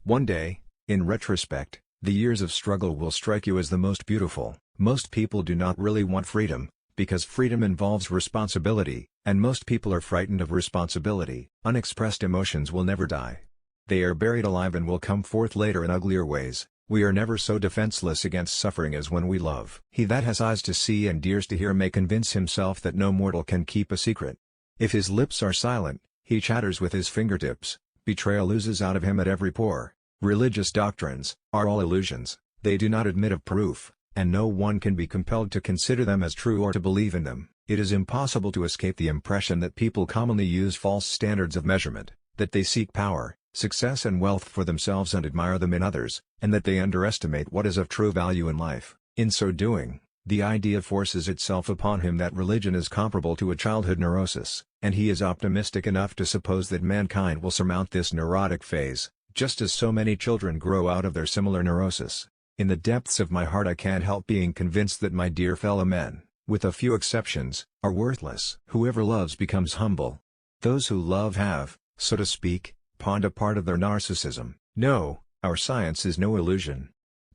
One day, in retrospect, the years of struggle will strike you as the most beautiful. Most people do not really want freedom, because freedom involves responsibility, and most people are frightened of responsibility. Unexpressed emotions will never die. They are buried alive and will come forth later in uglier ways. We are never so defenseless against suffering as when we love. He that has eyes to see and ears to hear may convince himself that no mortal can keep a secret. If his lips are silent, he chatters with his fingertips. Betrayal oozes out of him at every pore. Religious doctrines are all illusions. They do not admit of proof, and no one can be compelled to consider them as true or to believe in them. It is impossible to escape the impression that people commonly use false standards of measurement, that they seek power, success and wealth for themselves and admire them in others, and that they underestimate what is of true value in life. In so doing, the idea forces itself upon him that religion is comparable to a childhood neurosis, and he is optimistic enough to suppose that mankind will surmount this neurotic phase, just as so many children grow out of their similar neurosis. In the depths of my heart I can't help being convinced that my dear fellow men, with a few exceptions, are worthless. Whoever loves becomes humble. Those who love have, so to speak, pawned a part of their narcissism. No, our science is no illusion.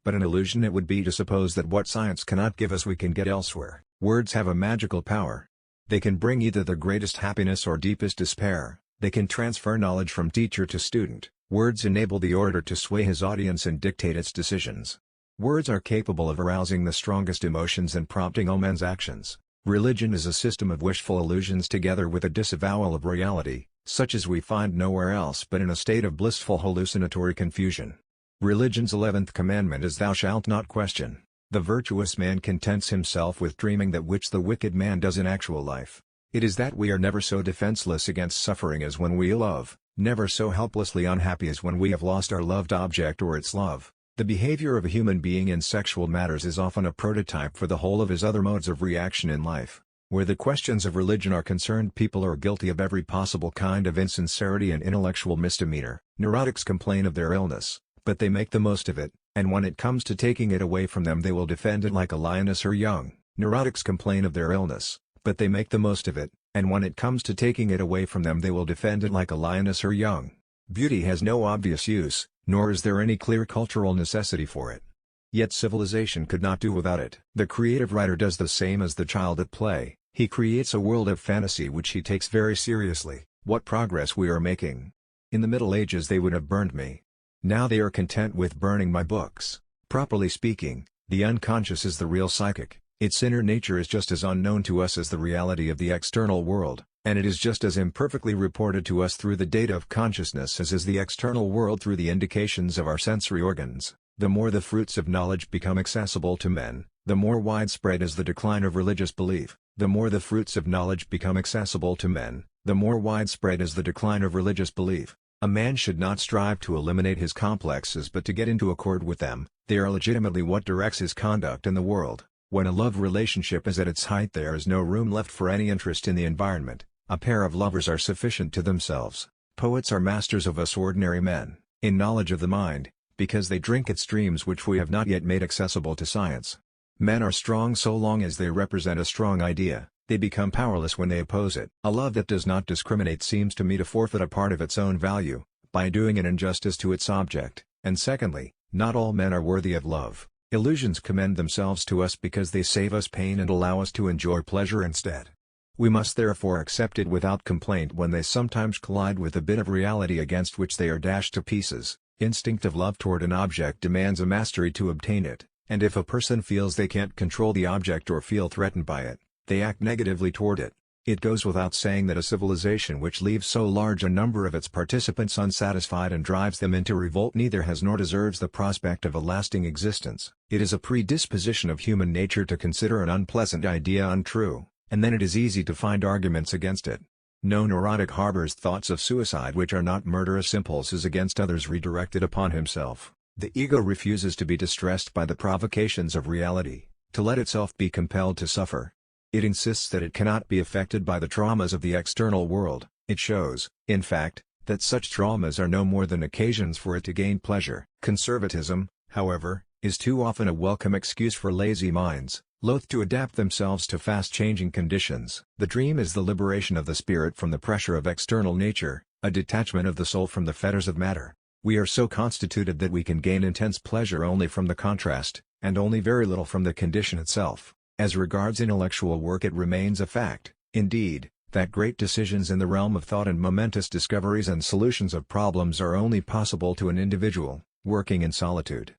But an illusion it would be to suppose that what science cannot give us we can get elsewhere. Words have a magical power. They can bring either the greatest happiness or deepest despair. They can transfer knowledge from teacher to student. Words enable the orator to sway his audience and dictate its decisions. Words are capable of arousing the strongest emotions and prompting all men's actions. Religion is a system of wishful illusions together with a disavowal of reality, such as we find nowhere else but in a state of blissful hallucinatory confusion. Religion's 11th commandment is thou shalt not question. The virtuous man contents himself with dreaming that which the wicked man does in actual life. It is that we are never so defenseless against suffering as when we love, never so helplessly unhappy as when we have lost our loved object or its love. The behavior of a human being in sexual matters is often a prototype for the whole of his other modes of reaction in life. Where the questions of religion are concerned, people are guilty of every possible kind of insincerity and intellectual misdemeanor. Neurotics complain of their illness, but they make the most of it, and when it comes to taking it away from them they will defend it like a lioness her young. Neurotics complain of their illness, but they make the most of it, and when it comes to taking it away from them they will defend it like a lioness her young. Beauty has no obvious use, nor is there any clear cultural necessity for it. Yet civilization could not do without it. The creative writer does the same as the child at play. He creates a world of fantasy which he takes very seriously. What progress we are making! In the Middle Ages they would have burned me. Now they are content with burning my books. Properly speaking, the unconscious is the real psychic. Its inner nature is just as unknown to us as the reality of the external world, and it is just as imperfectly reported to us through the data of consciousness as is the external world through the indications of our sensory organs. The more the fruits of knowledge become accessible to men, the more widespread is the decline of religious belief. The more the fruits of knowledge become accessible to men, the more widespread is the decline of religious belief. A man should not strive to eliminate his complexes but to get into accord with them. They are legitimately what directs his conduct in the world. When a love relationship is at its height there is no room left for any interest in the environment. A pair of lovers are sufficient to themselves. Poets are masters of us ordinary men, in knowledge of the mind, because they drink at streams which we have not yet made accessible to science. Men are strong so long as they represent a strong idea. They become powerless when they oppose it. A love that does not discriminate seems to me to forfeit a part of its own value, by doing an injustice to its object. And secondly, not all men are worthy of love. Illusions commend themselves to us because they save us pain and allow us to enjoy pleasure instead. We must therefore accept it without complaint when they sometimes collide with a bit of reality against which they are dashed to pieces. Instinctive love toward an object demands a mastery to obtain it, and if a person feels they can't control the object or feel threatened by it, they act negatively toward it. It goes without saying that a civilization which leaves so large a number of its participants unsatisfied and drives them into revolt neither has nor deserves the prospect of a lasting existence. It is a predisposition of human nature to consider an unpleasant idea untrue, and then it is easy to find arguments against it. No neurotic harbors thoughts of suicide which are not murderous impulses against others redirected upon himself. The ego refuses to be distressed by the provocations of reality, to let itself be compelled to suffer. It insists that it cannot be affected by the traumas of the external world. It shows, in fact, that such traumas are no more than occasions for it to gain pleasure. Conservatism, however, is too often a welcome excuse for lazy minds, loath to adapt themselves to fast-changing conditions. The dream is the liberation of the spirit from the pressure of external nature, a detachment of the soul from the fetters of matter. We are so constituted that we can gain intense pleasure only from the contrast, and only very little from the condition itself. As regards intellectual work, it remains a fact, indeed, that great decisions in the realm of thought and momentous discoveries and solutions of problems are only possible to an individual, working in solitude.